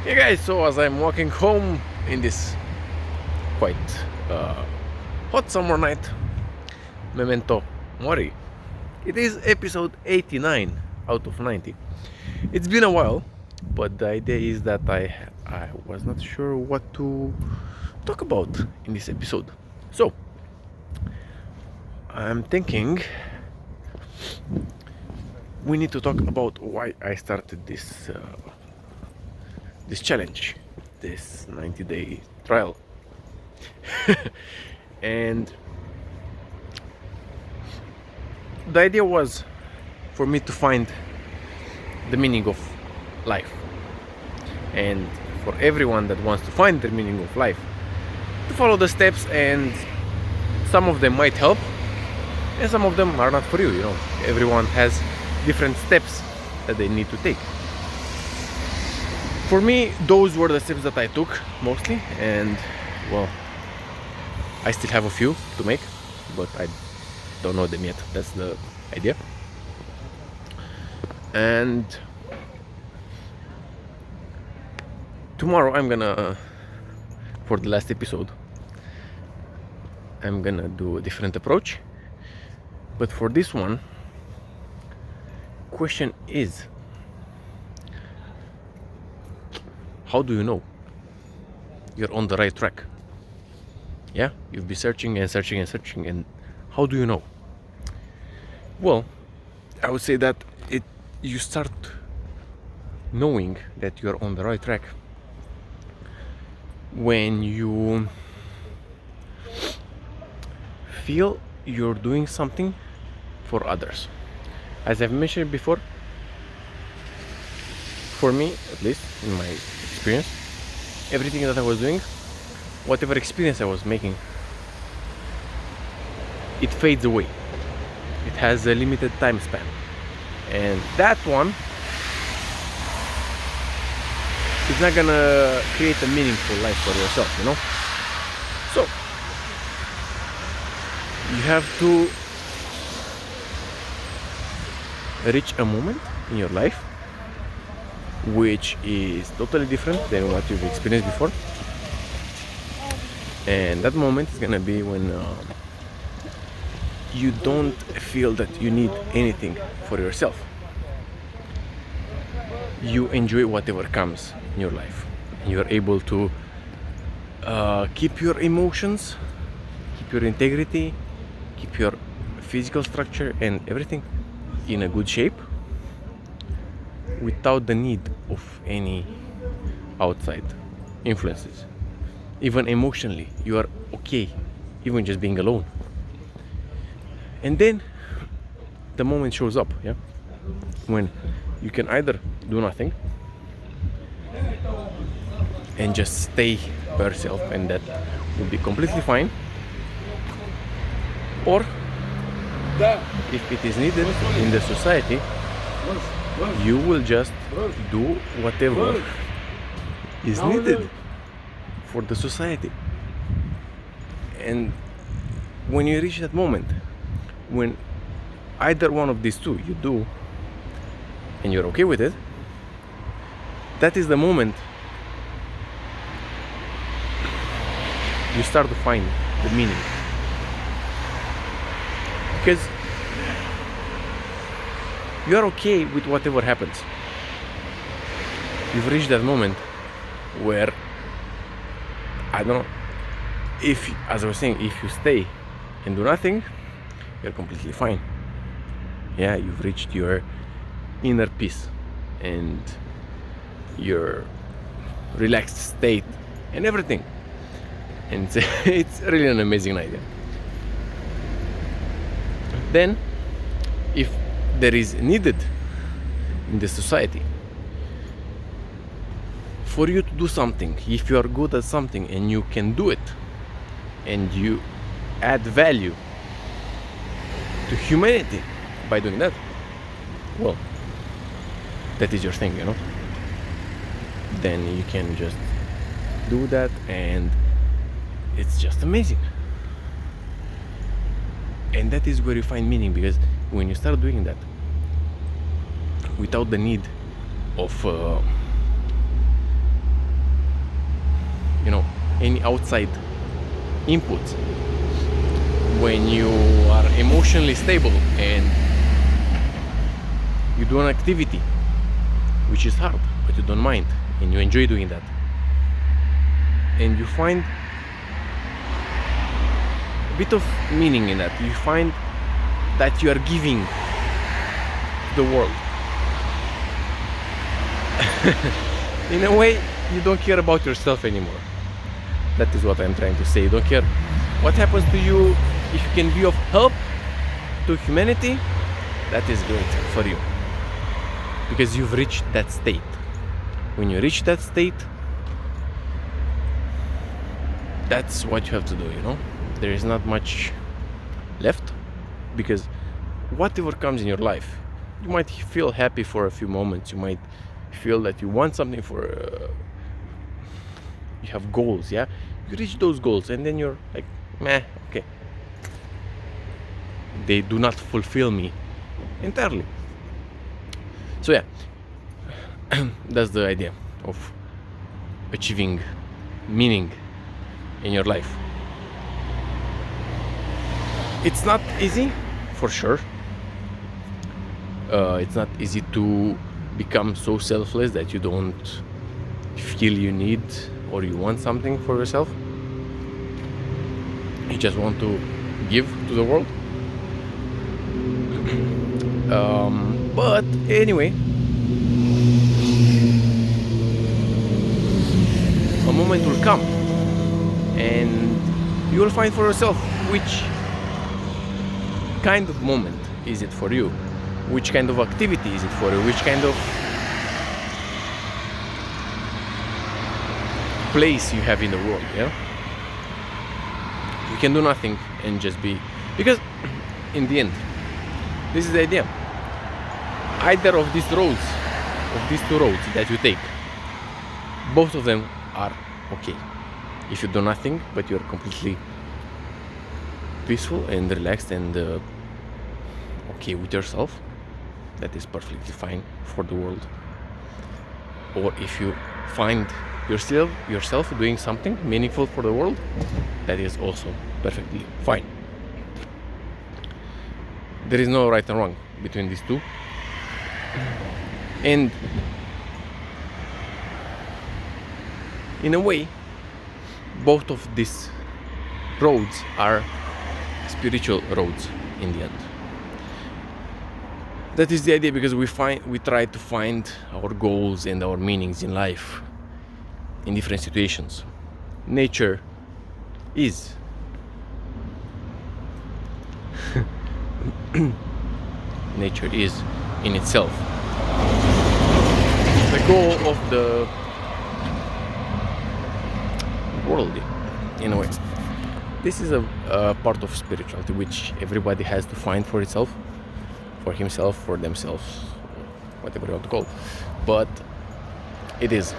Hey guys, so as I'm walking home in this quite hot summer night, memento mori. It is episode 89 out of 90. It's been a while, but the idea is that I was not sure what to talk about in this episode. So I'm thinking we need to talk about why I started this challenge, this 90-day trial. And the idea was for me to find the meaning of life, and for everyone that wants to find the meaning of life to follow the steps, and some of them might help and some of them are not for you. Everyone has different steps that they need to take. For me, those were the steps that I took mostly, and well, I still have a few to make, but I don't know them yet. That's the idea. And tomorrow I'm gonna, for the last episode, I'm gonna do a different approach. But for this one, question is, how do you know you're on the right track? Yeah, you've been searching and searching and searching, and how do you know? Well, I would say that you start knowing that you're on the right track when you feel you're doing something for others. As I've mentioned before, for me, at least in my experience, everything that I was doing, whatever experience I was making, it fades away. It has a limited time span, and that one is not gonna create a meaningful life for yourself, So you have to reach a moment in your life which is totally different than what you've experienced before, and that moment is gonna be when you don't feel that you need anything for yourself. You enjoy whatever comes in your life. You're able to keep your emotions, keep your integrity, keep your physical structure and everything in a good shape without the need of any outside influences. Even emotionally, you are okay, even just being alone. And then the moment shows up, when you can either do nothing and just stay by yourself, and that will be completely fine, or if it is needed in the society, you will just do whatever is needed for the society. And when you reach that moment, when either one of these two you do and you're okay with it, that is the moment you start to find the meaning. Because you're okay with whatever happens. You've reached that moment where, I don't know, if, as I was saying, if you stay and do nothing, you're completely fine. You've reached your inner peace and your relaxed state and everything. And it's really an amazing night. Then, if there is needed in the society for you to do something, if you are good at something and you can do it, and you add value to humanity by doing that, well, that is your thing, Then you can just do that, and it's just amazing. And that is where you find meaning, because when you start doing that without the need of any outside input, when you are emotionally stable and you do an activity which is hard but you don't mind and you enjoy doing that, and you find a bit of meaning in that, you find that you are giving to the world. In a way, you don't care about yourself anymore. That is what I'm trying to say. You don't care what happens to you. If you can be of help to humanity, that is great for you, because you've reached that state. When you reach that state, that's what you have to do, you know. There is not much left, because whatever comes in your life, you might feel happy for a few moments, you might feel that you want something for you have goals, yeah, you reach those goals and then you're like, meh, okay, they do not fulfill me entirely. So yeah, that's the idea of achieving meaning in your life. It's not easy, for sure. It's not easy to become so selfless that you don't feel you need or you want something for yourself. You just want to give to the world. But anyway, a moment will come and you will find for yourself which kind of moment is it for you, which kind of activity is it for you, which kind of place you have in the world, yeah? You can do nothing and just be, because in the end, this is the idea. Either of these roads, of these two roads that you take, both of them are okay. If you do nothing, but you're completely peaceful and relaxed and okay with yourself, that is perfectly fine for the world. Or if you find yourself doing something meaningful for the world, that is also perfectly fine. There is no right and wrong between these two. And in a way, both of these roads are spiritual roads in the end. That is the idea, because we try to find our goals and our meanings in life in different situations. Nature is nature is in itself the goal of the world, in a way. This is a part of spirituality which everybody has to find for itself, for himself, for themselves, whatever you want to call it. But it is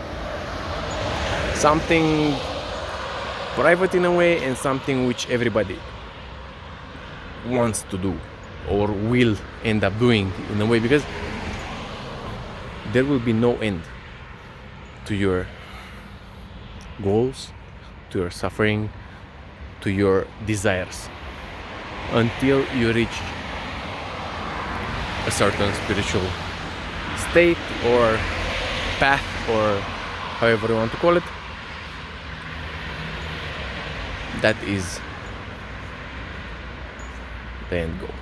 something private in a way, and something which everybody wants to do or will end up doing in a way, because there will be no end to your goals, to your suffering, to your desires, until you reach a certain spiritual state or path, or however you want to call it. That is the end goal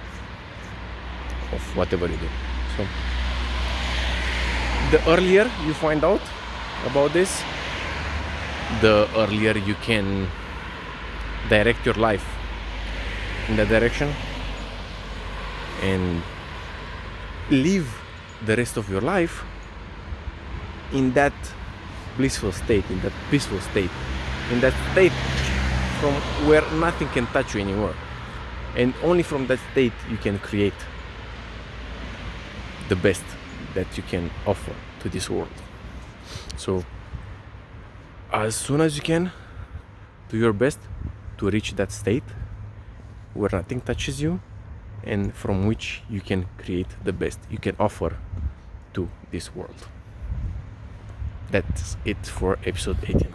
of whatever you do. So the earlier you find out about this, the earlier you can direct your life in that direction and live the rest of your life in that blissful state, in that peaceful state, in that state from where nothing can touch you anymore. And only from that state you can create the best that you can offer to this world. So as soon as you can, do your best to reach that state where nothing touches you, and from which you can create the best you can offer to this world. That's it for episode 18.